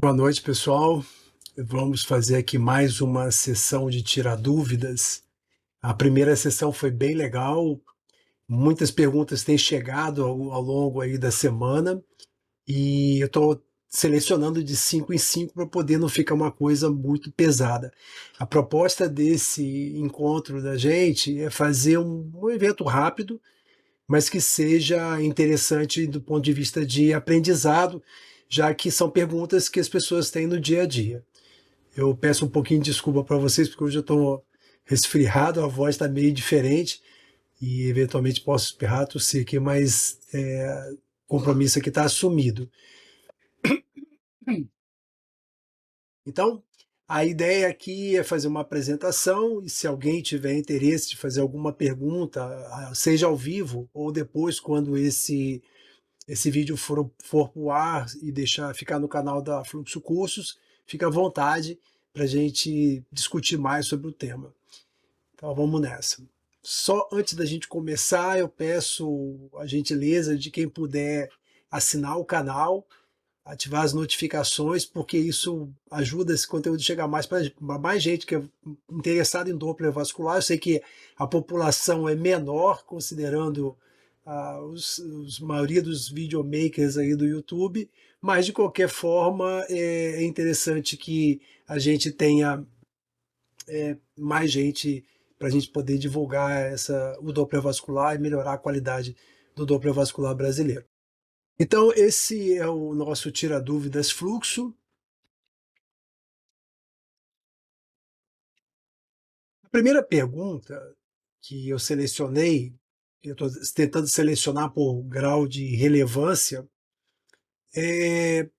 Boa noite, pessoal. Vamos fazer aqui mais uma sessão de tirar dúvidas. A primeira sessão foi bem legal, muitas perguntas têm chegado ao longo aí da semana e eu estou selecionando de 5 em 5 para poder não ficar uma coisa muito pesada. A proposta desse encontro da gente é fazer um evento rápido, mas que seja interessante do ponto de vista de aprendizado, já que são perguntas que as pessoas têm no dia a dia. Eu peço um pouquinho de desculpa para vocês, porque hoje eu estou resfriado, a voz está meio diferente e eventualmente posso espirrar, tossir aqui, mas o compromisso aqui está assumido. Então, a ideia aqui é fazer uma apresentação e se alguém tiver interesse de fazer alguma pergunta, seja ao vivo ou depois, quando esse vídeo for para o ar e ficar no canal da Fluxo Cursos, fica à vontade para a gente discutir mais sobre o tema. Então vamos nessa. Só antes da gente começar, eu peço a gentileza de quem puder assinar o canal, ativar as notificações, porque isso ajuda esse conteúdo a chegar mais para mais gente que é interessada em Doppler vascular. Eu sei que a população é menor, considerando os maioria dos videomakers aí do YouTube, mas de qualquer forma é interessante que a gente tenha mais gente para a gente poder divulgar o Doppler vascular e melhorar a qualidade do Doppler vascular brasileiro. Então, esse é o nosso Tira Dúvidas Fluxo. A primeira pergunta que eu selecionei, eu estou tentando selecionar por grau de relevância, é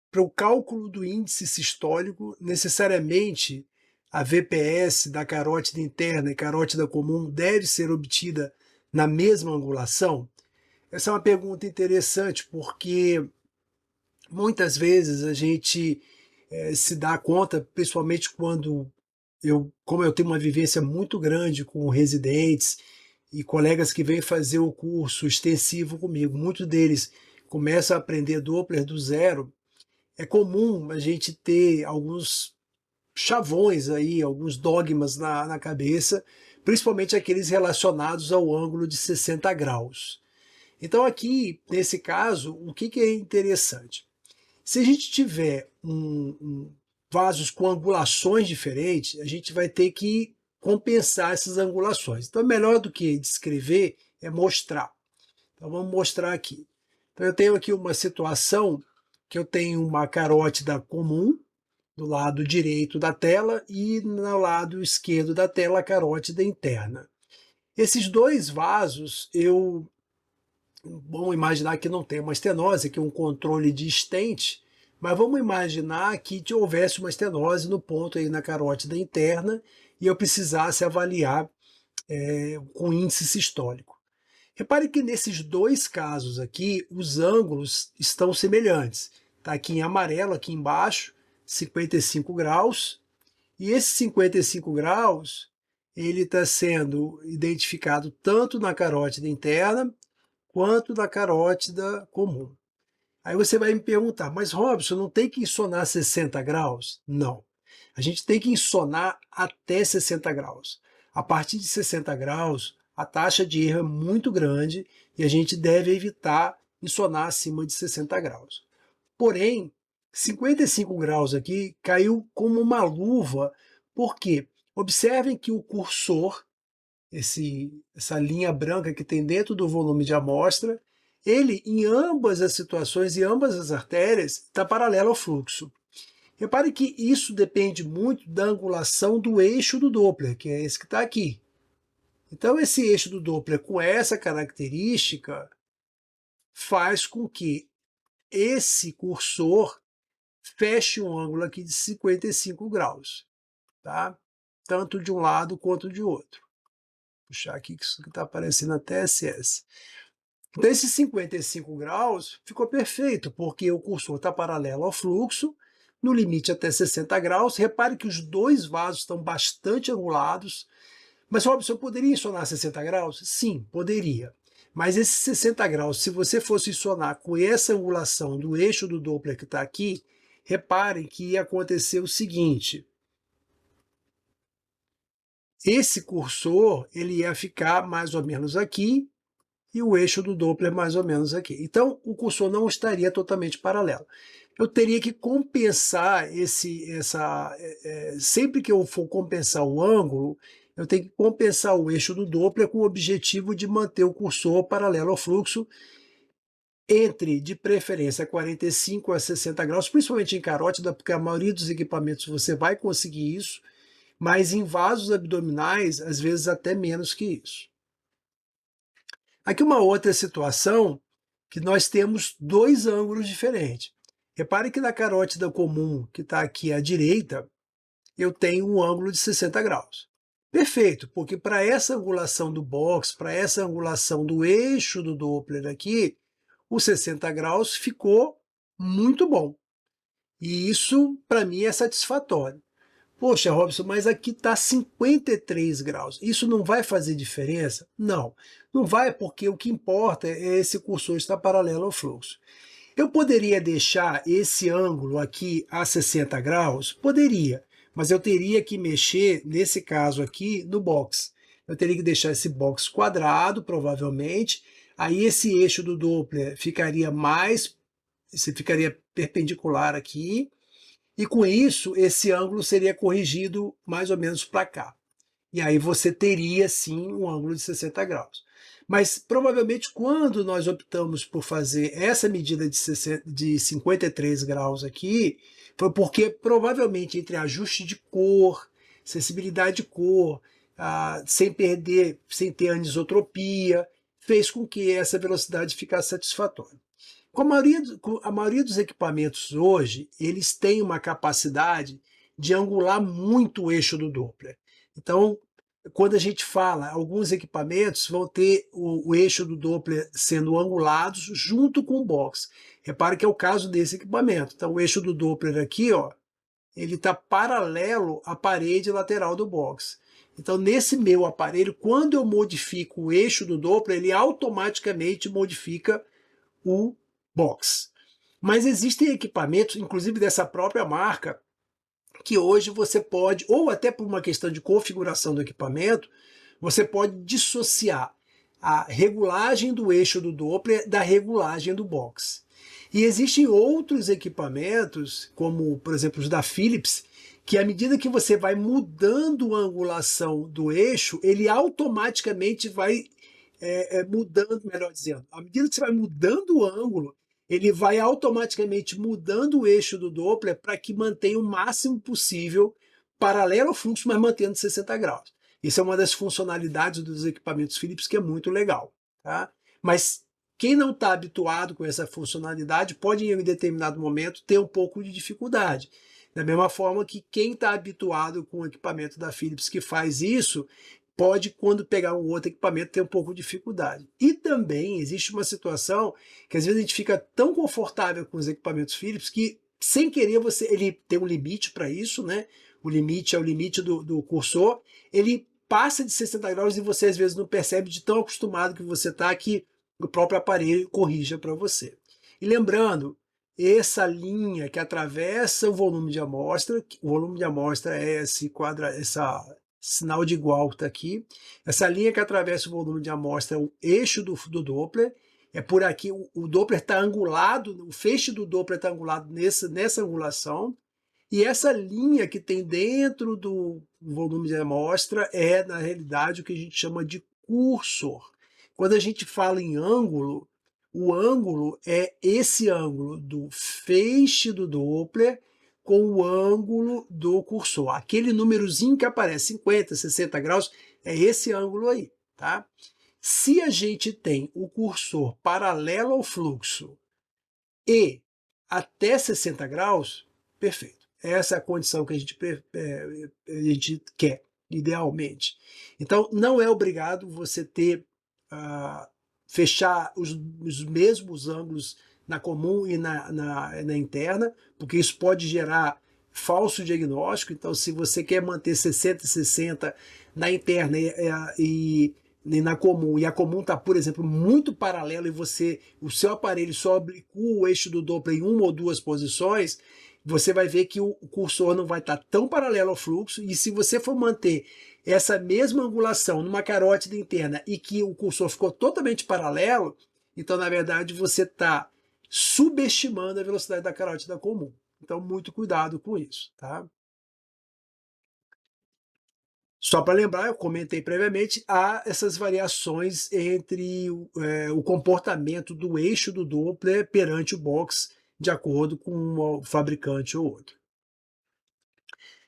para o cálculo do índice sistólico, necessariamente a VPS da carótida interna e carótida comum deve ser obtida na mesma angulação? Essa é uma pergunta interessante, porque muitas vezes a gente se dá conta, principalmente como eu tenho uma vivência muito grande com residentes e colegas que vêm fazer o curso extensivo comigo, muitos deles começam a aprender Doppler do zero. É comum a gente ter alguns chavões aí, alguns dogmas na cabeça, principalmente aqueles relacionados ao ângulo de 60 graus. Então aqui, nesse caso, o que é interessante? Se a gente tiver vasos com angulações diferentes, a gente vai ter que compensar essas angulações. Então, melhor do que descrever é mostrar. Então, vamos mostrar aqui. Então, eu tenho aqui uma situação que eu tenho uma carótida comum do lado direito da tela e no lado esquerdo da tela a carótida interna. Esses dois vasos, vamos imaginar que não tem uma estenose, que é um controle de stent, mas vamos imaginar que houvesse uma estenose no ponto aí na carótida interna e eu precisasse avaliar com índice sistólico. Repare que nesses dois casos aqui, os ângulos estão semelhantes. Está aqui em amarelo, aqui embaixo, 55 graus, e esse 55 graus, ele está sendo identificado tanto na carótida interna quanto na carótida comum. Aí você vai me perguntar, mas Robson, não tem que insonar 60 graus? Não. A gente tem que insonar até 60 graus. A partir de 60 graus, a taxa de erro é muito grande e a gente deve evitar insonar acima de 60 graus. Porém, 55 graus aqui caiu como uma luva, porque observem que o cursor, essa linha branca que tem dentro do volume de amostra, ele, em ambas as situações e ambas as artérias, está paralelo ao fluxo. Repare que isso depende muito da angulação do eixo do Doppler, que é esse que está aqui. Então, esse eixo do Doppler com essa característica faz com que esse cursor feche um ângulo aqui de 55 graus, tá? Tanto de um lado quanto de outro. Vou puxar aqui que isso está aparecendo até SS. Então, esses 55 graus ficou perfeito, porque o cursor está paralelo ao fluxo, no limite até 60 graus. Repare que os dois vasos estão bastante angulados. Mas, Robson, eu poderia insonar 60 graus? Sim, poderia. Mas esses 60 graus, se você fosse insonar com essa angulação do eixo do Doppler que está aqui, reparem que ia acontecer o seguinte: esse cursor ele ia ficar mais ou menos aqui, e o eixo do Doppler mais ou menos aqui. Então, o cursor não estaria totalmente paralelo. Eu teria que compensar sempre que eu for compensar o ângulo, eu tenho que compensar o eixo do Doppler com o objetivo de manter o cursor paralelo ao fluxo entre, de preferência, 45 a 60 graus, principalmente em carótida, porque a maioria dos equipamentos você vai conseguir isso, mas em vasos abdominais, às vezes até menos que isso. Aqui uma outra situação que nós temos dois ângulos diferentes. Repare que na carótida comum, que está aqui à direita, eu tenho um ângulo de 60 graus. Perfeito, porque para essa angulação do box, para essa angulação do eixo do Doppler aqui, o 60 graus ficou muito bom. E isso, para mim, é satisfatório. Poxa, Robson, mas aqui está 53 graus. Isso não vai fazer diferença? Não, não vai, porque o que importa é esse cursor estar paralelo ao fluxo. Eu poderia deixar esse ângulo aqui a 60 graus? Poderia, mas eu teria que mexer, nesse caso aqui, no box. Eu teria que deixar esse box quadrado, provavelmente, aí esse eixo do Doppler ficaria perpendicular aqui, e com isso, esse ângulo seria corrigido mais ou menos para cá. E aí você teria, sim, um ângulo de 60 graus. Mas, provavelmente, quando nós optamos por fazer essa medida de 53 graus aqui, foi porque, provavelmente, entre ajuste de cor, sensibilidade de cor, sem ter anisotropia, fez com que essa velocidade ficasse satisfatória. A maioria dos equipamentos hoje, eles têm uma capacidade de angular muito o eixo do Doppler. Então, quando a gente fala, alguns equipamentos vão ter o eixo do Doppler sendo angulados junto com o box. Repare que é o caso desse equipamento. Então, o eixo do Doppler aqui, ó, ele está paralelo à parede lateral do box. Então, nesse meu aparelho, quando eu modifico o eixo do Doppler, ele automaticamente modifica o box. Mas existem equipamentos, inclusive dessa própria marca, que hoje você pode, ou até por uma questão de configuração do equipamento, você pode dissociar a regulagem do eixo do Doppler da regulagem do box. E existem outros equipamentos, como por exemplo os da Philips, que à medida que você vai mudando a angulação do eixo, ele automaticamente vai mudando, melhor dizendo, à medida que você vai mudando o ângulo, ele vai automaticamente mudando o eixo do Doppler para que mantenha o máximo possível paralelo ao fluxo, mas mantendo 60 graus. Isso é uma das funcionalidades dos equipamentos Philips que é muito legal. Tá? Mas quem não está habituado com essa funcionalidade pode, em determinado momento, ter um pouco de dificuldade. Da mesma forma que quem está habituado com o equipamento da Philips que faz isso, pode, quando pegar um outro equipamento, ter um pouco de dificuldade. E também existe uma situação que às vezes a gente fica tão confortável com os equipamentos Philips que, sem querer, ele tem um limite para isso, né? O limite é o limite do cursor, ele passa de 60 graus e você às vezes não percebe de tão acostumado que você está que o próprio aparelho corrija para você. E lembrando, essa linha que atravessa o volume de amostra é essa sinal de igual que está aqui. Essa linha que atravessa o volume de amostra é o eixo do Doppler. É por aqui, o Doppler está angulado, o feixe do Doppler está angulado nessa angulação. E essa linha que tem dentro do volume de amostra é, na realidade, o que a gente chama de cursor. Quando a gente fala em ângulo, o ângulo é esse ângulo do feixe do Doppler com o ângulo do cursor. Aquele númerozinho que aparece, 50, 60 graus, é esse ângulo aí, tá? Se a gente tem o cursor paralelo ao fluxo e até 60 graus, perfeito. Essa é a condição que a gente quer, idealmente. Então, não é obrigado você fechar os mesmos ângulos na comum e na interna, porque isso pode gerar falso diagnóstico. Então, se você quer manter 60 e 60 na interna e na comum, e a comum está, por exemplo, muito paralela e o seu aparelho só oblicua o eixo do Doppler em uma ou duas posições, você vai ver que o cursor não vai estar tão paralelo ao fluxo, e se você for manter essa mesma angulação numa carótida interna e que o cursor ficou totalmente paralelo, então, na verdade, você está subestimando a velocidade da carótida comum. Então, muito cuidado com isso, tá? Só para lembrar, eu comentei previamente, há essas variações entre o comportamento do eixo do Doppler perante o box, de acordo com um fabricante ou outro.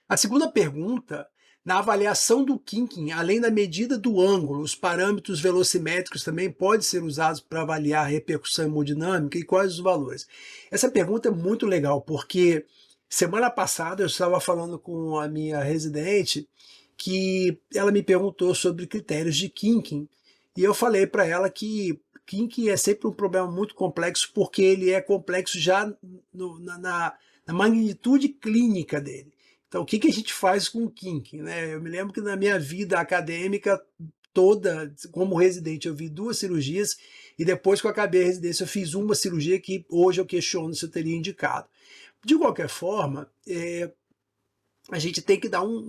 A segunda pergunta, na avaliação do kinking, além da medida do ângulo, os parâmetros velocimétricos também podem ser usados para avaliar a repercussão hemodinâmica e quais os valores? Essa pergunta é muito legal, porque semana passada eu estava falando com a minha residente que ela me perguntou sobre critérios de kinking, e eu falei para ela que kinking é sempre um problema muito complexo, porque ele é complexo já na magnitude clínica dele. Então, o que a gente faz com o kinking, né? Eu me lembro que na minha vida acadêmica toda, como residente, eu vi 2 cirurgias, e depois que eu acabei a residência eu fiz uma cirurgia que hoje eu questiono se eu teria indicado. De qualquer forma, a gente tem que dar um,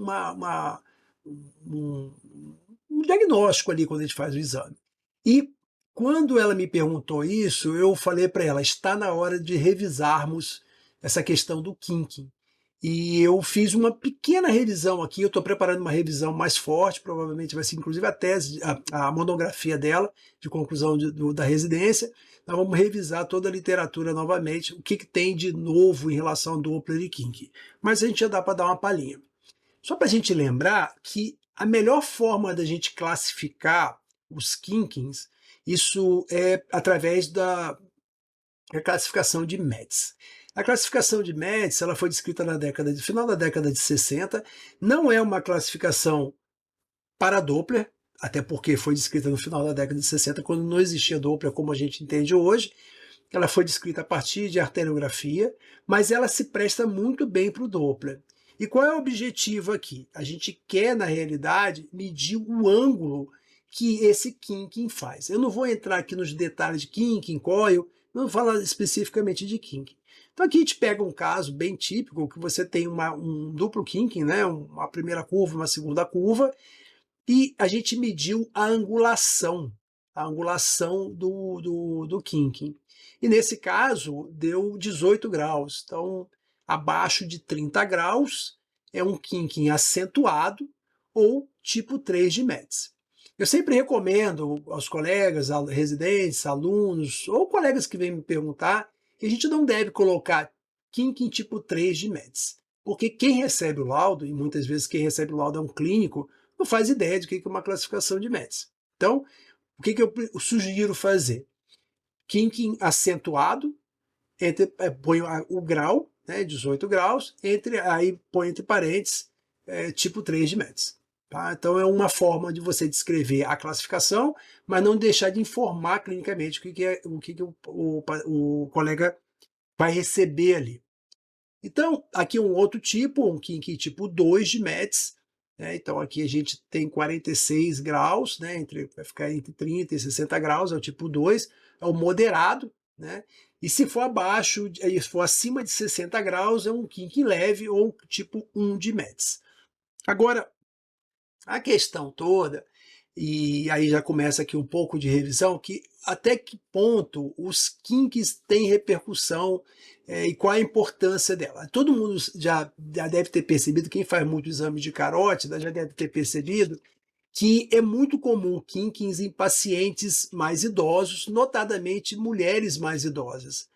um diagnóstico ali quando a gente faz o exame. E quando ela me perguntou isso, eu falei para ela, está na hora de revisarmos essa questão do kinking. E eu fiz uma pequena revisão aqui, eu estou preparando uma revisão mais forte, provavelmente vai ser inclusive a tese, a monografia dela, de conclusão da residência. Nós vamos revisar toda a literatura novamente, o que tem de novo em relação ao Doppler e kinking. Mas a gente já dá para dar uma palhinha. Só para a gente lembrar que a melhor forma da gente classificar os kinkings, isso é através da classificação de METS. A classificação de METS ela foi descrita na final da década de 60, não é uma classificação para Doppler, até porque foi descrita no final da década de 60, quando não existia Doppler como a gente entende hoje. Ela foi descrita a partir de arteriografia, mas ela se presta muito bem para o Doppler. E qual é o objetivo aqui? A gente quer, na realidade, medir o ângulo que esse kinking faz. Eu não vou entrar aqui nos detalhes de kinking, coil, não vou falar especificamente de kinking. Então aqui a gente pega um caso bem típico, que você tem um duplo kinking, né? Uma primeira curva, uma segunda curva, e a gente mediu a angulação do kinking. E nesse caso deu 18 graus, então abaixo de 30 graus é um kinking acentuado ou tipo 3 de METS. Eu sempre recomendo aos colegas, residentes, alunos ou colegas que vêm me perguntar que a gente não deve colocar kinking tipo 3 de METS, porque quem recebe o laudo, e muitas vezes quem recebe o laudo é um clínico, não faz ideia de o que é uma classificação de METS. Então, o que eu sugiro fazer? Kinking acentuado, põe o grau, né, 18 graus, aí põe entre parênteses tipo 3 de METS. Tá? Então é uma forma de você descrever a classificação, mas não deixar de informar clinicamente o que o colega vai receber ali. Então, aqui um outro tipo, um kinking tipo 2 de METS, né? Então aqui a gente tem 46 graus, né? Vai ficar entre 30 e 60 graus, é o tipo 2, é o moderado, né? E se for abaixo, se for acima de 60 graus, é um kinking leve ou tipo 1 de METS. Agora, a questão toda, e aí já começa aqui um pouco de revisão, que até que ponto os kinks têm repercussão e qual a importância dela. Todo mundo já deve ter percebido, quem faz muito exame de carótida já deve ter percebido que é muito comum kinkings em pacientes mais idosos, notadamente mulheres mais idosas.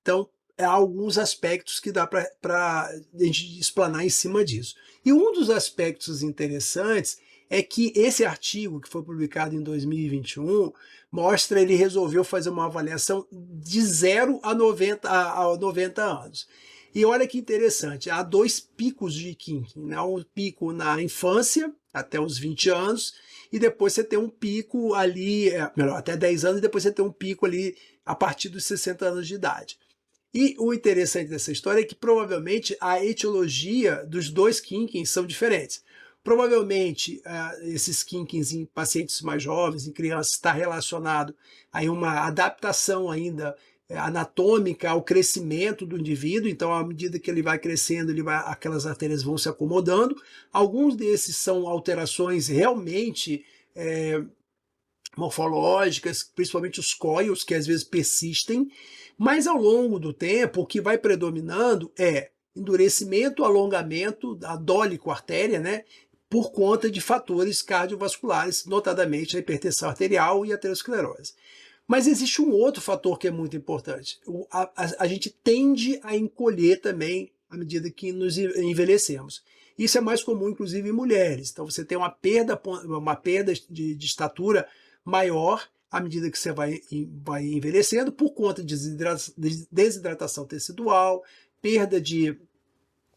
Então, há alguns aspectos que dá para a gente explanar em cima disso. E um dos aspectos interessantes é que esse artigo, que foi publicado em 2021, mostra ele resolveu fazer uma avaliação de 0 a 90 anos. E olha que interessante, há 2 picos de kinking, né? Um pico na infância, até os 20 anos, e depois você tem um pico ali, melhor, até 10 anos, e depois você tem um pico ali a partir dos 60 anos de idade. E o interessante dessa história é que provavelmente a etiologia dos 2 kinkings são diferentes. Provavelmente esses kinkings em pacientes mais jovens, em crianças, está relacionado a uma adaptação ainda anatômica ao crescimento do indivíduo, então à medida que ele vai crescendo, aquelas artérias vão se acomodando. Alguns desses são alterações realmente morfológicas, principalmente os cóios, que às vezes persistem, mas ao longo do tempo o que vai predominando é endurecimento, alongamento da dólico artéria, né, por conta de fatores cardiovasculares, notadamente a hipertensão arterial e a aterosclerose. Mas existe um outro fator que é muito importante. A gente tende a encolher também à medida que nos envelhecemos. Isso é mais comum, inclusive, em mulheres. Então, você tem uma perda de estatura maior à medida que você vai envelhecendo por conta de desidratação tecidual, perda de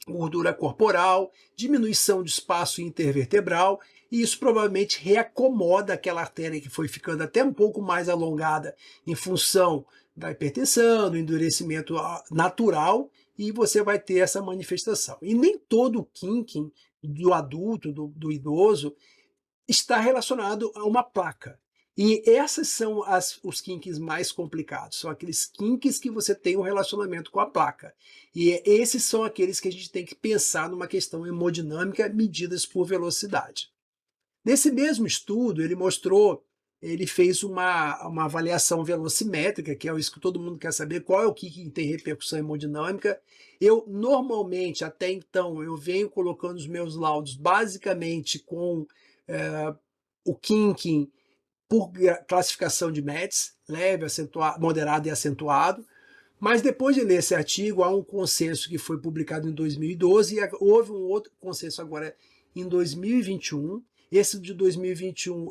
gordura corporal, diminuição de espaço intervertebral, e isso provavelmente reacomoda aquela artéria que foi ficando até um pouco mais alongada em função da hipertensão, do endurecimento natural, e você vai ter essa manifestação. E nem todo o quinquim do adulto, do idoso, está relacionado a uma placa. E essas são os kinks mais complicados, são aqueles kinks que você tem um relacionamento com a placa. E esses são aqueles que a gente tem que pensar numa questão hemodinâmica medidas por velocidade. Nesse mesmo estudo, ele fez uma avaliação velocimétrica, que é isso que todo mundo quer saber, qual é o que tem repercussão hemodinâmica. Eu, normalmente, até então, eu venho colocando os meus laudos basicamente com o kinking por classificação de METS, leve, moderado e acentuado, mas depois de ler esse artigo, há um consenso que foi publicado em 2012 e houve um outro consenso agora em 2021. Esse de 2021,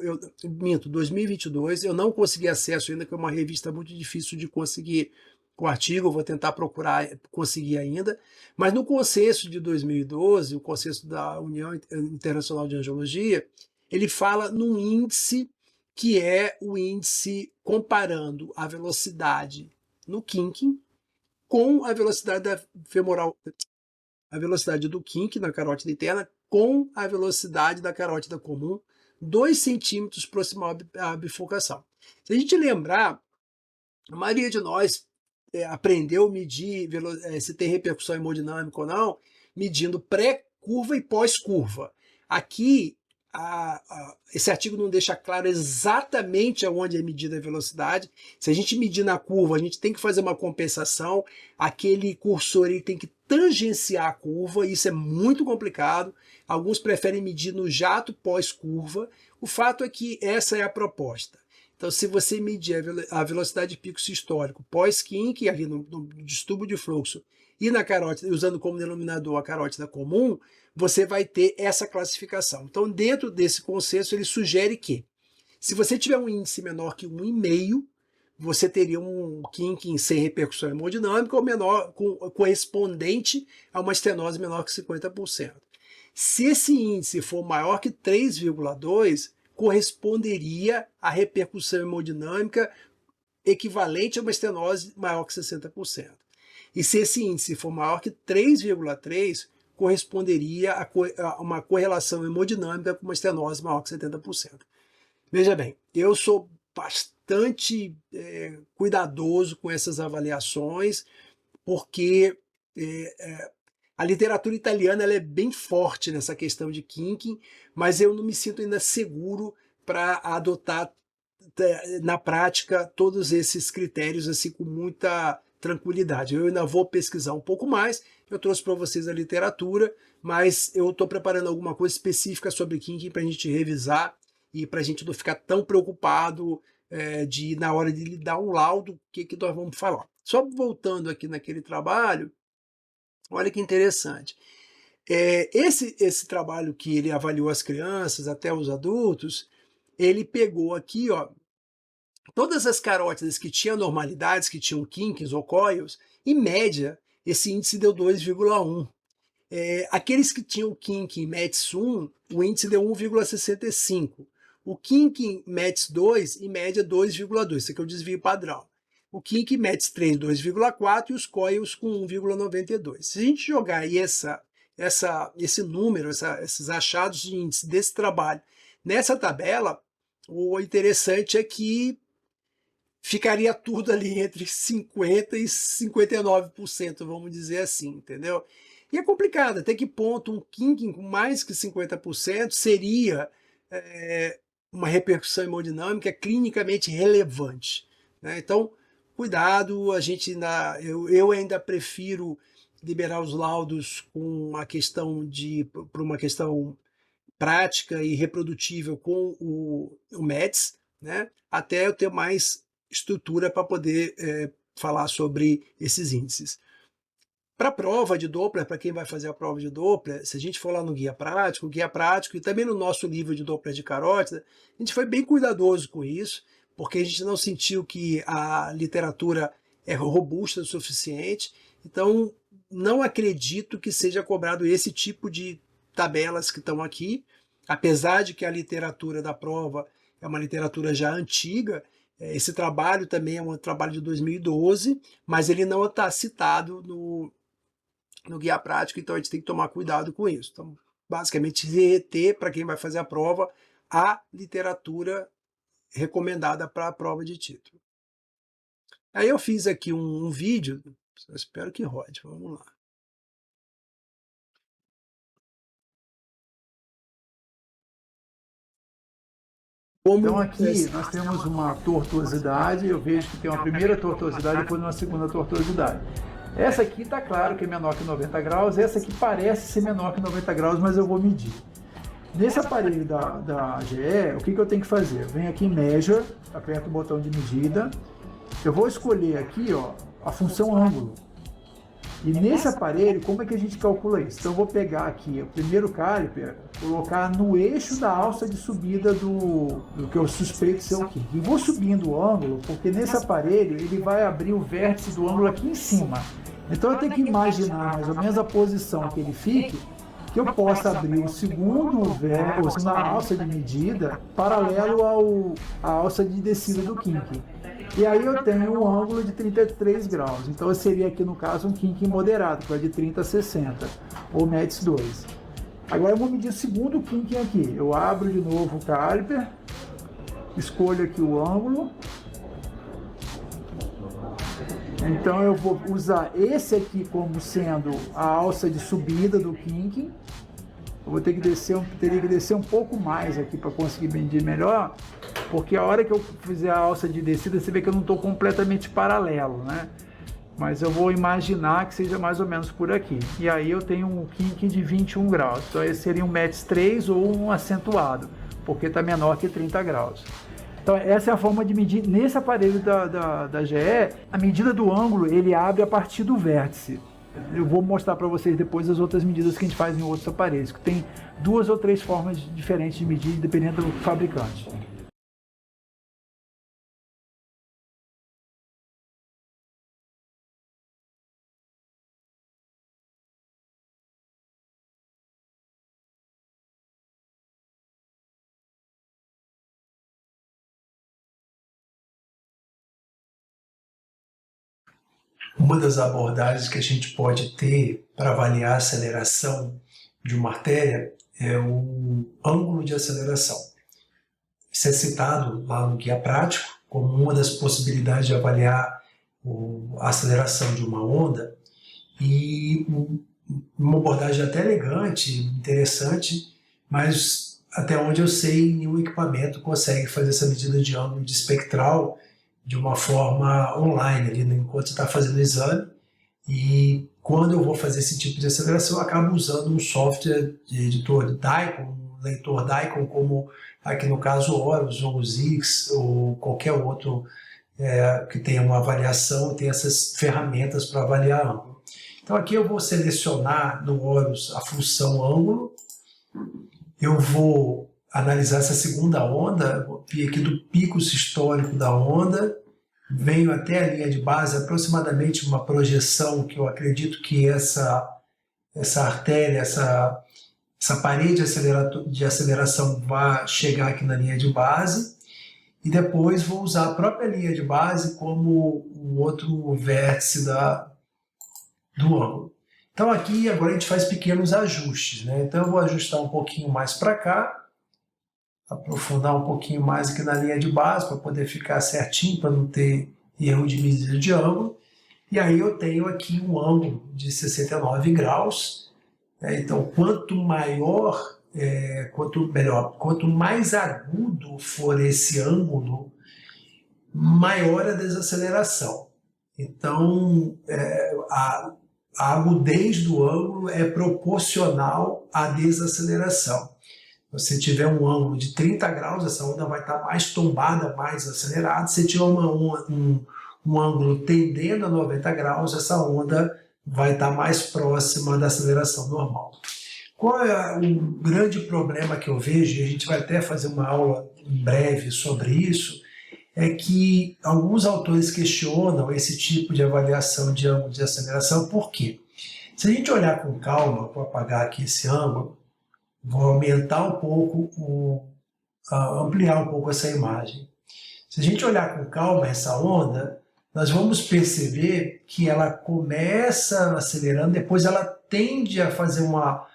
2022, eu não consegui acesso ainda, que é uma revista muito difícil de conseguir o artigo, eu vou tentar procurar conseguir ainda, mas no consenso de 2012, o consenso da União Internacional de Angiologia, ele fala num índice que é o índice comparando a velocidade no kinking com a velocidade da femoral, a velocidade do kink na carótida interna com a velocidade da carótida comum, 2 centímetros proximal à bifurcação. Se a gente lembrar, a maioria de nós aprendeu a medir se tem repercussão hemodinâmica ou não, medindo pré-curva e pós-curva. Aqui, esse artigo não deixa claro exatamente aonde é medida a velocidade. Se a gente medir na curva, a gente tem que fazer uma compensação. Aquele cursor ele tem que tangenciar a curva, isso é muito complicado. Alguns preferem medir no jato pós-curva. O fato é que essa é a proposta. Então, se você medir a velocidade de pico sistólico pós-kink, ali no distúrbio de fluxo, e na carótida, usando como denominador a carótida comum, você vai ter essa classificação. Então, dentro desse consenso, ele sugere que, se você tiver um índice menor que 1,5, você teria um kinking sem repercussão hemodinâmica ou menor, correspondente a uma estenose menor que 50%. Se esse índice for maior que 3,2, corresponderia à repercussão hemodinâmica equivalente a uma estenose maior que 60%. E se esse índice for maior que 3,3, corresponderia a uma correlação hemodinâmica com uma estenose maior que 70%. Veja bem, eu sou bastante cuidadoso com essas avaliações, porque a literatura italiana ela é bem forte nessa questão de kinking, mas eu não me sinto ainda seguro para adotar na prática todos esses critérios assim com muita tranquilidade. Eu ainda vou pesquisar um pouco mais, eu trouxe para vocês a literatura, mas eu estou preparando alguma coisa específica sobre kinking para a gente revisar e para a gente não ficar tão preocupado na hora de lhe dar um laudo, o que nós vamos falar. Só voltando aqui naquele trabalho, olha que interessante. Esse trabalho que ele avaliou as crianças até os adultos, ele pegou aqui, ó, todas as carótidas que tinham anormalidades, que tinham kinks ou coils, em média, esse índice deu 2,1. Aqueles que tinham kink em METS1, o índice deu 1,65. O kink em METS2, em média, 2,2. Esse aqui é o desvio padrão. O kink em METS3, 2,4 e os coils com 1,92. Se a gente jogar aí esse número, esses achados de índice desse trabalho nessa tabela, o interessante é que ficaria tudo ali entre 50% e 59%, vamos dizer assim, entendeu? E é complicado, até que ponto um kinking com mais que 50% seria uma repercussão hemodinâmica clinicamente relevante, né? Então, cuidado, eu ainda prefiro liberar os laudos com uma questão por uma questão prática e reprodutível com o MEDS, né? Até eu ter mais estrutura para poder falar sobre esses índices. Para a prova de Doppler, para quem vai fazer a prova de Doppler, se a gente for lá no guia prático e também no nosso livro de Doppler de carótida, a gente foi bem cuidadoso com isso, porque a gente não sentiu que a literatura é robusta o suficiente, então não acredito que seja cobrado esse tipo de tabelas que estão aqui, apesar de que a literatura da prova é uma literatura já antiga. Esse trabalho também é um trabalho de 2012, mas ele não está citado no guia prático, então a gente tem que tomar cuidado com isso. Então, basicamente, reter para quem vai fazer a prova a literatura recomendada para a prova de título. Aí eu fiz aqui um vídeo, eu espero que rode, vamos lá. Então aqui nós temos uma tortuosidade, eu vejo que tem uma primeira tortuosidade e depois uma segunda tortuosidade. Essa aqui está claro que é menor que 90 graus, essa aqui parece ser menor que 90 graus, mas eu vou medir. Nesse aparelho da GE, o que eu tenho que fazer? Eu venho aqui em Measure, aperto o botão de medida, eu vou escolher aqui a função ângulo. E nesse aparelho, como é que a gente calcula isso? Então eu vou pegar aqui o primeiro caliper, colocar no eixo da alça de subida do que eu suspeito ser o kink. E vou subindo o ângulo, porque nesse aparelho ele vai abrir o vértice do ângulo aqui em cima. Então eu tenho que imaginar mais ou menos a posição que ele fique, que eu possa abrir o segundo vértice na alça de medida, paralelo à alça de descida do kink. E aí eu tenho um ângulo de 33 graus. Então eu seria aqui no caso um kink moderado, que vai de 30 a 60, ou METS 2. Agora eu vou medir o segundo kink aqui. Eu abro de novo o caliper, escolho aqui o ângulo. Então eu vou usar esse aqui como sendo a alça de subida do kink. Eu vou ter que teria que descer um pouco mais aqui para conseguir medir melhor, porque a hora que eu fizer a alça de descida, você vê que eu não estou completamente paralelo, né? Mas eu vou imaginar que seja mais ou menos por aqui. E aí eu tenho um kink de 21 graus. Então esse seria um METS 3 ou um acentuado, porque está menor que 30 graus. Então essa é a forma de medir nesse aparelho da GE. A medida do ângulo, ele abre a partir do vértice. Eu vou mostrar para vocês depois as outras medidas que a gente faz em outros aparelhos, que tem 2 ou 3 formas diferentes de medir, dependendo do fabricante. Uma das abordagens que a gente pode ter para avaliar a aceleração de uma artéria é o ângulo de aceleração. Isso é citado lá no guia prático como uma das possibilidades de avaliar a aceleração de uma onda, e uma abordagem até elegante, interessante, mas até onde eu sei, nenhum equipamento consegue fazer essa medida de ângulo de espectral de uma forma online, ali, enquanto você está fazendo o exame. E quando eu vou fazer esse tipo de aceleração, eu acabo usando um software de editor DICOM, um leitor DICOM, como aqui no caso o Horus ou o Zix ou qualquer outro que tenha uma avaliação, tem essas ferramentas para avaliar ângulo. Então aqui eu vou selecionar no Horus a função ângulo, eu vou analisar essa segunda onda, vou vir aqui do pico sistólico da onda, venho até a linha de base, aproximadamente uma projeção que eu acredito que essa artéria, essa parede de aceleração vai chegar aqui na linha de base, e depois vou usar a própria linha de base como o outro vértice do ângulo. Então aqui agora a gente faz pequenos ajustes, né? Então eu vou ajustar um pouquinho mais para cá, aprofundar um pouquinho mais aqui na linha de base para poder ficar certinho, para não ter erro de medida de ângulo. E aí eu tenho aqui um ângulo de 69 graus. Então, quanto maior, quanto mais agudo for esse ângulo, maior a desaceleração. Então, a agudez do ângulo é proporcional à desaceleração. Se você tiver um ângulo de 30 graus, essa onda vai estar mais tombada, mais acelerada. Se tiver um ângulo tendendo a 90 graus, essa onda vai estar mais próxima da aceleração normal. Qual é o grande problema que eu vejo, e a gente vai até fazer uma aula em breve sobre isso, é que alguns autores questionam esse tipo de avaliação de ângulo de aceleração. Por quê? Se a gente olhar com calma, vou apagar aqui esse ângulo, vou aumentar um pouco, ampliar um pouco essa imagem. Se a gente olhar com calma essa onda, nós vamos perceber que ela começa acelerando, depois ela tende a fazer uma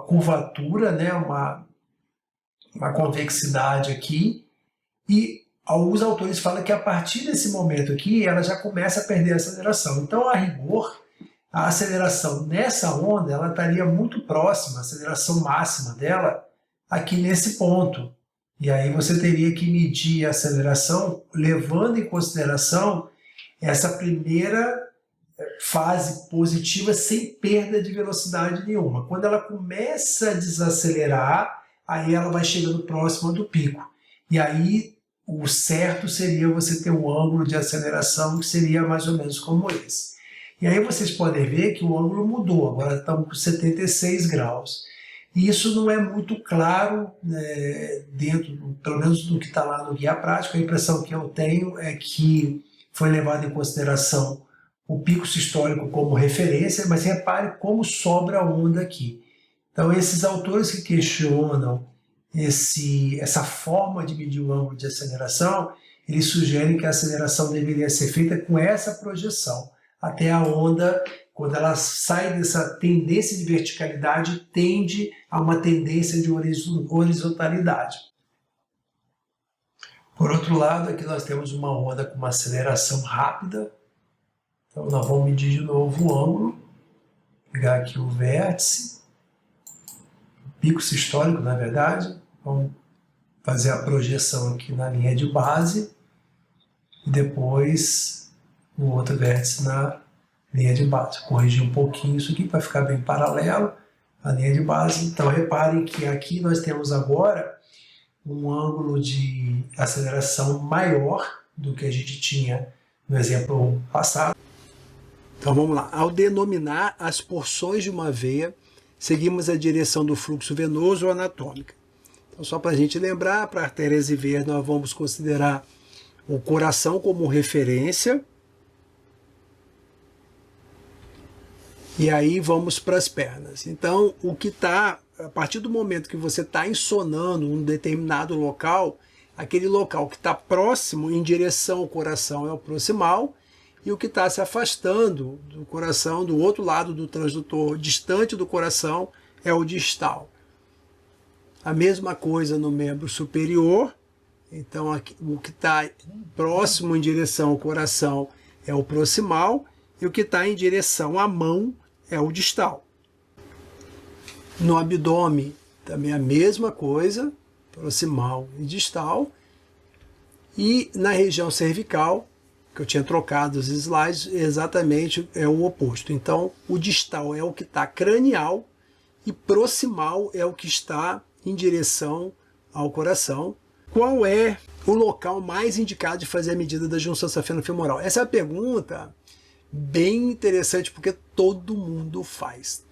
curvatura, né? uma convexidade aqui, e alguns autores falam que a partir desse momento aqui, ela já começa a perder a aceleração. Então, a rigor, a aceleração nessa onda, ela estaria muito próxima, a aceleração máxima dela, aqui nesse ponto. E aí você teria que medir a aceleração levando em consideração essa primeira fase positiva sem perda de velocidade nenhuma. Quando ela começa a desacelerar, aí ela vai chegando próxima do pico. E aí o certo seria você ter um ângulo de aceleração que seria mais ou menos como esse. E aí vocês podem ver que o ângulo mudou, agora estamos com 76 graus. E isso não é muito claro, né, pelo menos do que está lá no guia prático. A impressão que eu tenho é que foi levado em consideração o pico sistólico como referência, mas repare como sobra a onda aqui. Então, esses autores que questionam essa forma de medir o ângulo de aceleração, eles sugerem que a aceleração deveria ser feita com essa projeção, até a onda, quando ela sai dessa tendência de verticalidade, tende a uma tendência de horizontalidade. Por outro lado, aqui nós temos uma onda com uma aceleração rápida. Então nós vamos medir de novo o ângulo, pegar aqui o vértice, o pico sistólico, na verdade. Vamos fazer a projeção aqui na linha de base e depois o outro vértice na linha de base. Corrigir um pouquinho isso aqui para ficar bem paralelo à linha de base. Então reparem que aqui nós temos agora um ângulo de aceleração maior do que a gente tinha no exemplo passado. Então vamos lá. Ao denominar as porções de uma veia, seguimos a direção do fluxo venoso ou anatômica. Então, só para a gente lembrar, para artérias e veias nós vamos considerar o coração como referência. E aí vamos para as pernas. Então, a partir do momento que você está ensonando um determinado local, aquele local que está próximo em direção ao coração é o proximal, e o que está se afastando do coração, do outro lado do transdutor, distante do coração, é o distal. A mesma coisa no membro superior. Então, aqui, o que está próximo em direção ao coração é o proximal, e o que está em direção à mão é o distal. No abdômen, também a mesma coisa, proximal e distal. E na região cervical, que eu tinha trocado os slides, exatamente é o oposto. Então, o distal é o que está cranial e proximal é o que está em direção ao coração. Qual é o local mais indicado de fazer a medida da junção safeno-femoral? Essa é a pergunta bem interessante, porque todo mundo faz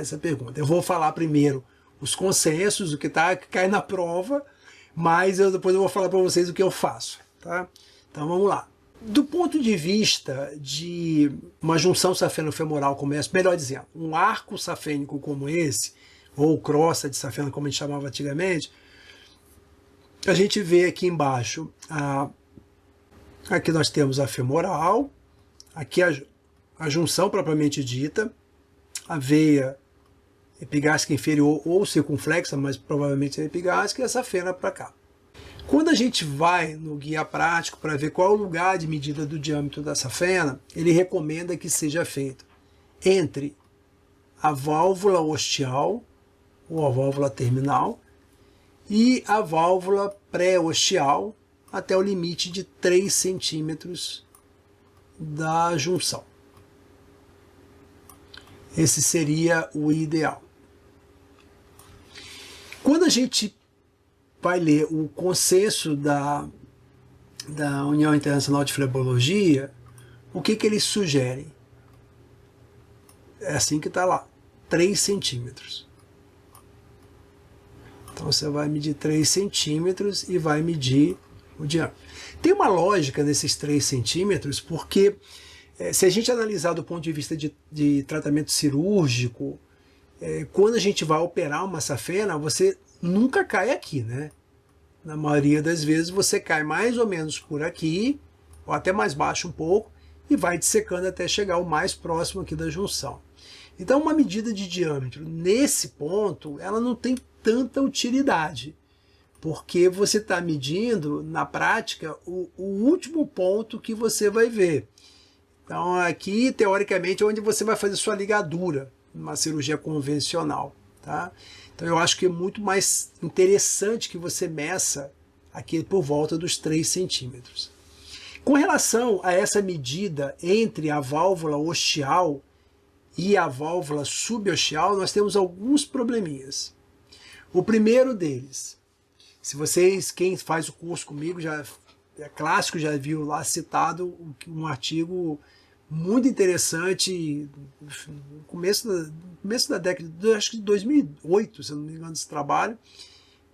essa pergunta. Eu vou falar primeiro os consensos, o que cai na prova, mas depois eu vou falar para vocês o que eu faço. Tá? Então vamos lá. Do ponto de vista de uma junção safeno-femoral como essa, melhor dizendo, um arco safênico como esse, ou crosta de safeno, como a gente chamava antigamente, a gente vê aqui embaixo, aqui nós temos a femoral, aqui a junção propriamente dita, a veia epigástrica inferior ou circunflexa, mas provavelmente é epigástrica, e essa fenda para cá. Quando a gente vai no guia prático para ver qual é o lugar de medida do diâmetro dessa fenda, ele recomenda que seja feito entre a válvula ostial, ou a válvula terminal, e a válvula pré-ostial, até o limite de 3 centímetros da junção. Esse seria o ideal. Quando a gente vai ler o consenso da União Internacional de Flebologia, o que eles sugerem? É assim que está lá, 3 centímetros. Então você vai medir 3 centímetros e vai medir o diâmetro. Tem uma lógica nesses 3 centímetros, porque se a gente analisar do ponto de vista de tratamento cirúrgico, quando a gente vai operar uma safena, você nunca cai aqui, né? Na maioria das vezes você cai mais ou menos por aqui, ou até mais baixo um pouco, e vai dissecando até chegar o mais próximo aqui da junção. Então uma medida de diâmetro nesse ponto, ela não tem tanta utilidade, porque você está medindo, na prática, o último ponto que você vai ver. Então aqui, teoricamente, é onde você vai fazer sua ligadura, numa cirurgia convencional. Tá? Então eu acho que é muito mais interessante que você meça aqui por volta dos 3 centímetros. Com relação a essa medida entre a válvula ostial e a válvula subostial, nós temos alguns probleminhas. O primeiro deles, se vocês, quem faz o curso comigo, já é clássico, já viu lá citado um artigo muito interessante, no começo da década, acho que de 2008, se eu não me engano, esse trabalho,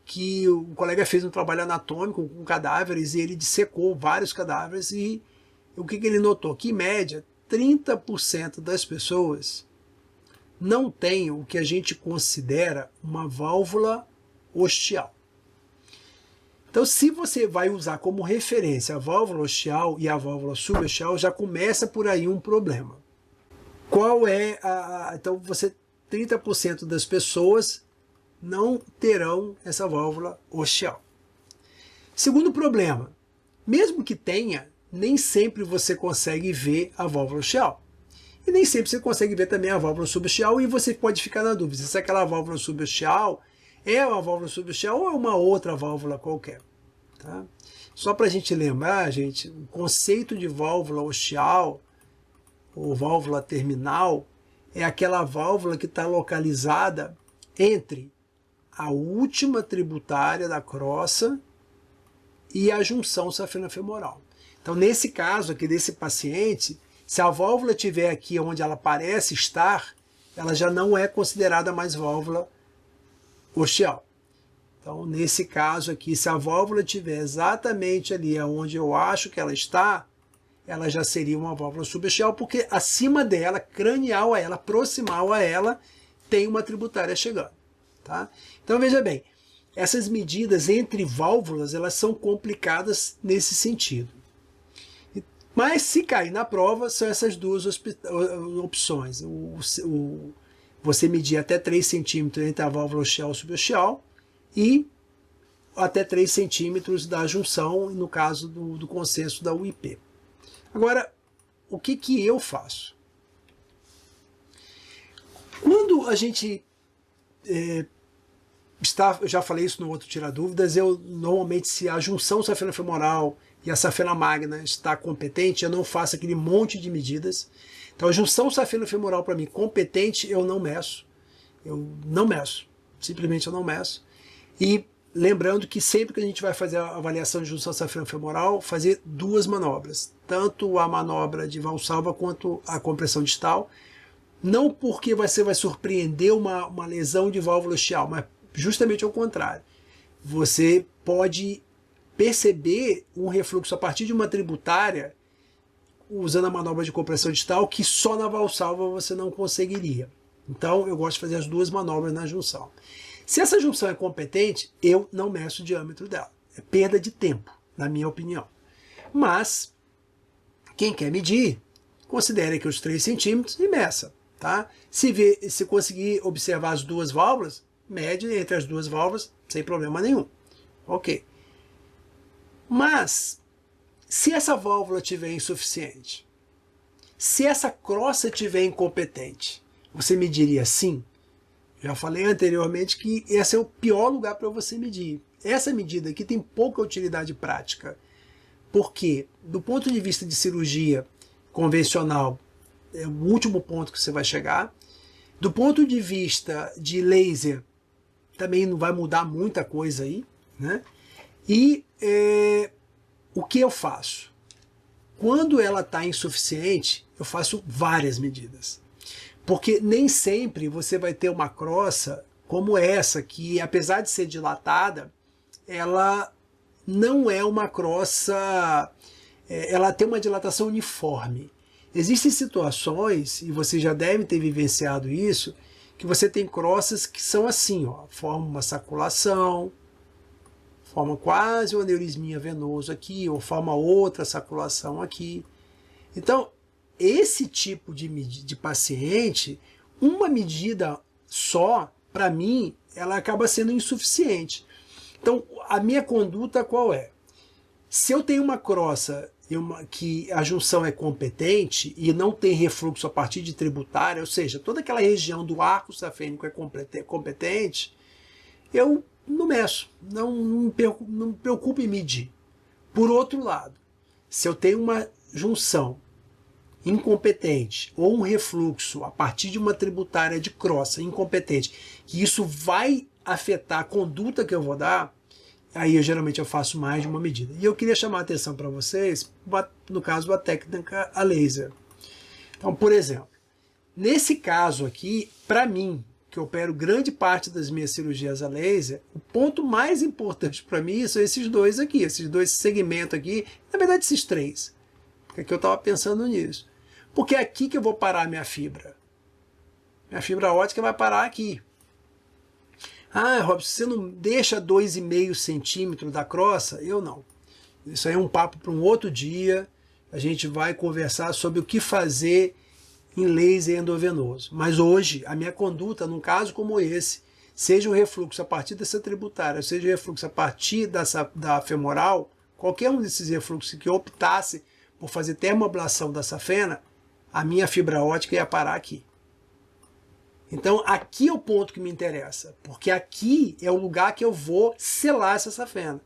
que o colega fez um trabalho anatômico com cadáveres e ele dissecou vários cadáveres e o que ele notou? Que, em média, 30% das pessoas não tem o que a gente considera uma válvula ostial. Então, se você vai usar como referência a válvula ostial e a válvula subostial, já começa por aí um problema. Qual é então, 30% das pessoas não terão essa válvula ostial. Segundo problema, mesmo que tenha, nem sempre você consegue ver a válvula ostial. E nem sempre você consegue ver também a válvula subostial, e você pode ficar na dúvida se aquela válvula subostial é uma válvula subostial ou é uma outra válvula qualquer. Tá? Só para a gente lembrar, gente, o conceito de válvula ostial ou válvula terminal é aquela válvula que está localizada entre a última tributária da crosta e a junção safena-femoral. Então, nesse caso aqui desse paciente, se a válvula estiver aqui onde ela parece estar, ela já não é considerada mais válvula ostial. Então, nesse caso aqui, se a válvula estiver exatamente ali onde eu acho que ela está, ela já seria uma válvula subostial, porque acima dela, cranial a ela, proximal a ela, tem uma tributária chegando. Tá? Então, veja bem, essas medidas entre válvulas, elas são complicadas nesse sentido. Mas, se cair na prova, são essas duas opções. Você medir até 3 centímetros entre a válvula ostial e subostial, e até 3 centímetros da junção, no caso do consenso da UIP. Agora, o que eu faço? Quando a gente eu já falei isso no outro Tira Dúvidas, eu normalmente, se a junção safena-femoral e a safena magna está competente, eu não faço aquele monte de medidas. Então a junção safena-femoral para mim competente, eu não meço. Eu não meço. Simplesmente eu não meço. E lembrando que sempre que a gente vai fazer a avaliação de junção safena-femoral, fazer duas manobras. Tanto a manobra de Valsalva quanto a compressão distal. Não porque você vai surpreender uma lesão de válvula ostial, mas justamente ao contrário. Você pode perceber um refluxo a partir de uma tributária usando a manobra de compressão distal que só na Valsalva você não conseguiria. Então eu gosto de fazer as duas manobras na junção. Se essa junção é competente, eu não meço o diâmetro dela. É perda de tempo, na minha opinião. Mas quem quer medir, considere aqui os 3 centímetros e meça. tá? Se conseguir observar as duas válvulas, mede entre as duas válvulas sem problema nenhum. Ok. Mas, se essa válvula estiver insuficiente, se essa crossa estiver incompetente, você mediria sim? Já falei anteriormente que esse é o pior lugar para você medir. Essa medida aqui tem pouca utilidade prática. Porque, do ponto de vista de cirurgia convencional, é o último ponto que você vai chegar. Do ponto de vista de laser, também não vai mudar muita coisa aí, né? E o que eu faço? Quando ela está insuficiente, eu faço várias medidas. Porque nem sempre você vai ter uma crossa como essa, que apesar de ser dilatada, ela não é uma crossa, ela tem uma dilatação uniforme. Existem situações, e você já deve ter vivenciado isso, que você tem crossas que são assim, ó, formam uma saculação, forma quase um aneurisminha venoso aqui, ou forma outra saculação aqui. Então, esse tipo de paciente, uma medida só, para mim, ela acaba sendo insuficiente. Então, a minha conduta qual é? Se eu tenho uma crossa que a junção é competente e não tem refluxo a partir de tributária, ou seja, toda aquela região do arco safênico é competente, eu não meço, não me preocupo em medir. Por outro lado, se eu tenho uma junção incompetente ou um refluxo a partir de uma tributária de crossa incompetente, que isso vai afetar a conduta que eu vou dar, aí geralmente eu faço mais de uma medida. E eu queria chamar a atenção para vocês, no caso, a técnica a laser. Então, por exemplo, nesse caso aqui, para mim, que eu opero grande parte das minhas cirurgias a laser, o ponto mais importante para mim são esses dois aqui, esses dois segmentos aqui, na verdade esses três, porque aqui eu estava pensando nisso. Porque é aqui que eu vou parar a minha fibra. Minha fibra óptica vai parar aqui. Ah, Robson, você não deixa 2,5 centímetros da crossa? Eu não. Isso aí é um papo para um outro dia. A gente vai conversar sobre o que fazer em laser endovenoso. Mas hoje, a minha conduta, num caso como esse, seja o refluxo a partir dessa tributária, seja o refluxo a partir da femoral, qualquer um desses refluxos que optasse por fazer termoablação da safena, a minha fibra óptica ia parar aqui. Então aqui é o ponto que me interessa, porque aqui é o lugar que eu vou selar essa safena,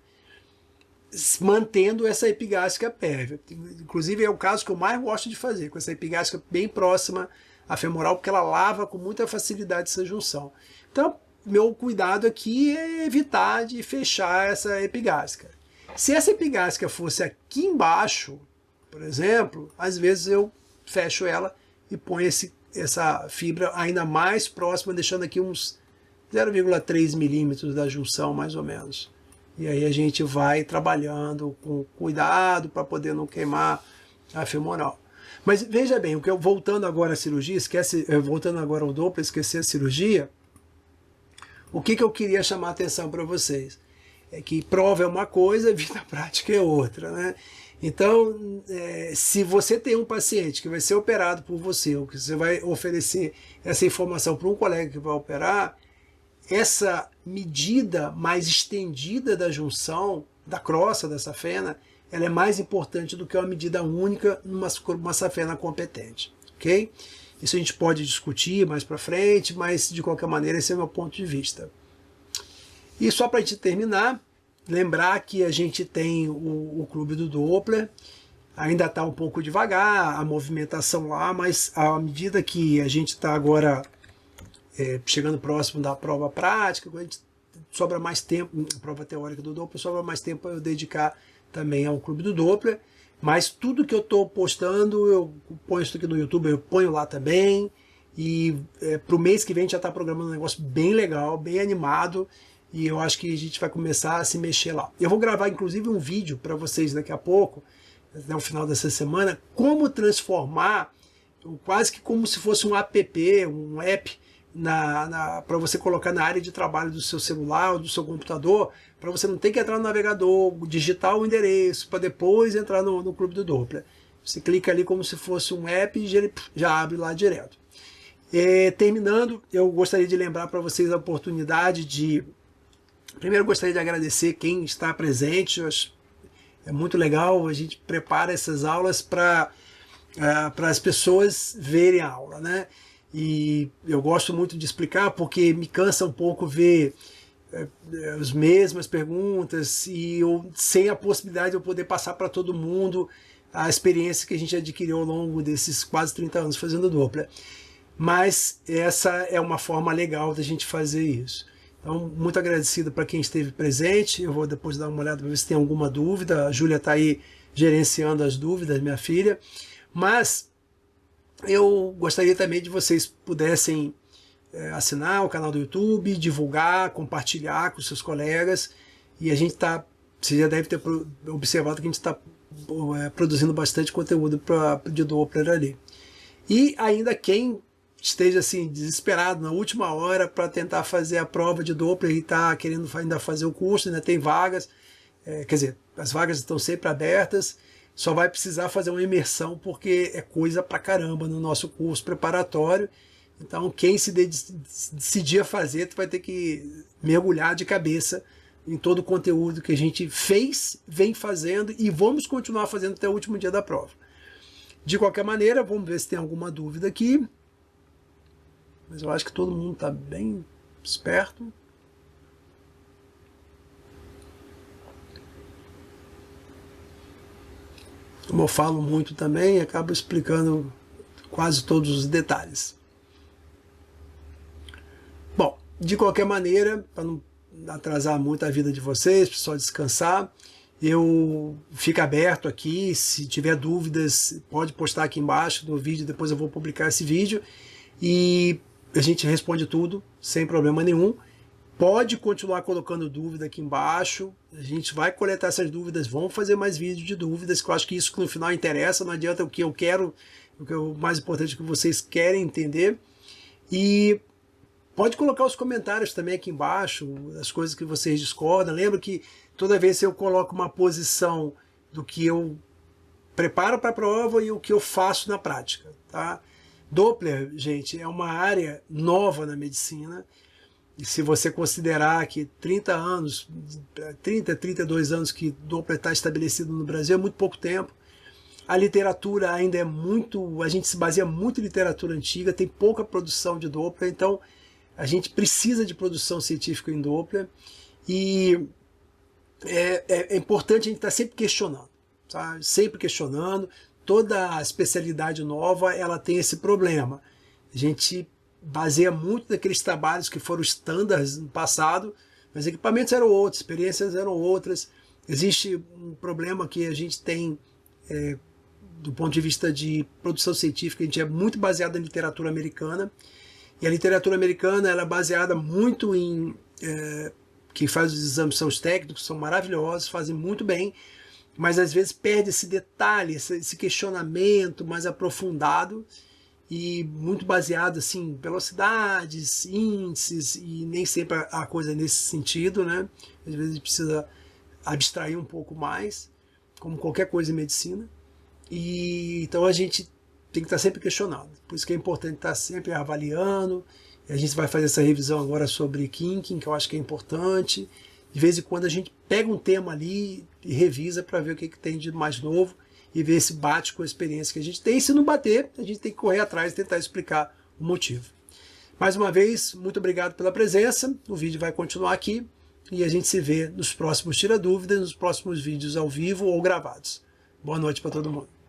mantendo essa epigástrica pérvia. Inclusive é o caso que eu mais gosto de fazer, com essa epigástrica bem próxima à femoral, porque ela lava com muita facilidade essa junção. Então meu cuidado aqui é evitar de fechar essa epigástrica. Se essa epigástrica fosse aqui embaixo, por exemplo, às vezes eu fecho ela e ponho essa fibra ainda mais próxima, deixando aqui uns 0,3 milímetros da junção, mais ou menos. E aí a gente vai trabalhando com cuidado para poder não queimar a femoral. Mas veja bem, voltando agora à cirurgia, voltando agora ao Doppler, esquecer a cirurgia, o que eu queria chamar a atenção para vocês? É que prova é uma coisa, vida prática é outra, né? Então, se você tem um paciente que vai ser operado por você, ou que você vai oferecer essa informação para um colega que vai operar, essa medida mais estendida da junção, da crossa, da safena, ela é mais importante do que uma medida única numa safena competente, ok? Isso a gente pode discutir mais para frente, mas de qualquer maneira esse é o meu ponto de vista. E só para a gente terminar, lembrar que a gente tem o Clube do Doppler, ainda está um pouco devagar a movimentação lá, mas à medida que a gente está agora chegando próximo da prova prática, quando a gente sobra mais tempo, prova teórica do Doppler, sobra mais tempo para eu dedicar também ao Clube do Doppler, mas tudo que eu estou postando, eu ponho isso aqui no YouTube, eu ponho lá também, e para o mês que vem a gente já está programando um negócio bem legal, bem animado, e eu acho que a gente vai começar a se mexer lá. Eu vou gravar inclusive um vídeo para vocês daqui a pouco, até o final dessa semana, como transformar, quase que como se fosse um app, um app, para você colocar na área de trabalho do seu celular ou do seu computador, para você não ter que entrar no navegador, digitar o endereço, para depois entrar no Clube do Doppler. Você clica ali como se fosse um app e ele já abre lá direto. Terminando, eu gostaria de lembrar para vocês a oportunidade de... Primeiro, gostaria de agradecer quem está presente. É muito legal, a gente prepara essas aulas para as pessoas verem a aula, né? E eu gosto muito de explicar porque me cansa um pouco ver as mesmas perguntas e sem a possibilidade de eu poder passar para todo mundo a experiência que a gente adquiriu ao longo desses quase 30 anos fazendo Doppler. Mas essa é uma forma legal da gente fazer isso. Então, muito agradecido para quem esteve presente. Eu vou depois dar uma olhada para ver se tem alguma dúvida. A Júlia está aí gerenciando as dúvidas, minha filha. Mas eu gostaria também de vocês pudessem assinar o canal do YouTube, divulgar, compartilhar com seus colegas. E a gente está, você já deve ter observado que a gente está produzindo bastante conteúdo de Doppler ali. E ainda quem esteja assim desesperado na última hora para tentar fazer a prova de Doppler e está querendo ainda fazer o curso, ainda tem vagas, quer dizer, as vagas estão sempre abertas, só vai precisar fazer uma imersão porque é coisa pra caramba no nosso curso preparatório. Então quem se decidir a fazer, tu vai ter que mergulhar de cabeça em todo o conteúdo que a gente fez, vem fazendo e vamos continuar fazendo até o último dia da prova. De qualquer maneira, vamos ver se tem alguma dúvida aqui. Mas eu acho que todo mundo está bem esperto. Como eu falo muito também, acabo explicando quase todos os detalhes. Bom, de qualquer maneira, para não atrasar muito a vida de vocês, para só descansar, eu fico aberto aqui. Se tiver dúvidas, pode postar aqui embaixo no vídeo, depois eu vou publicar esse vídeo. E a gente responde tudo, sem problema nenhum. Pode continuar colocando dúvida aqui embaixo. A gente vai coletar essas dúvidas, vamos fazer mais vídeos de dúvidas, que eu acho que isso que no final interessa, não adianta o que eu quero, o que é o mais importante que vocês querem entender. E pode colocar os comentários também aqui embaixo, as coisas que vocês discordam. Lembra que toda vez que eu coloco uma posição do que eu preparo para a prova e o que eu faço na prática, tá? Doppler, gente, é uma área nova na medicina, e se você considerar que 30 anos, 32 anos que Doppler está estabelecido no Brasil, é muito pouco tempo. A literatura ainda é muito, a gente se baseia muito em literatura antiga, tem pouca produção de Doppler, então a gente precisa de produção científica em Doppler, e é importante a gente estar sempre questionando, sabe? Sempre questionando. Toda a especialidade nova, ela tem esse problema. A gente baseia muito naqueles trabalhos que foram estándares no passado, mas equipamentos eram outros, experiências eram outras. Existe um problema que a gente tem, do ponto de vista de produção científica, a gente é muito baseado em literatura americana, e a literatura americana ela é baseada muito em... quem faz os exames são os técnicos, são maravilhosos, fazem muito bem, mas às vezes perde esse detalhe, esse questionamento mais aprofundado e muito baseado assim, em velocidades, índices, e nem sempre a coisa é nesse sentido, né? Às vezes a gente precisa abstrair um pouco mais, como qualquer coisa em medicina, e então a gente tem que estar sempre questionando. Por isso que é importante estar sempre avaliando. A gente vai fazer essa revisão agora sobre kinking, que eu acho que é importante. De vez em quando a gente pega um tema ali e revisa para ver o que tem de mais novo e ver se bate com a experiência que a gente tem. E se não bater, a gente tem que correr atrás e tentar explicar o motivo. Mais uma vez, muito obrigado pela presença. O vídeo vai continuar aqui e a gente se vê nos próximos Tira Dúvidas, nos próximos vídeos ao vivo ou gravados. Boa noite para todo mundo.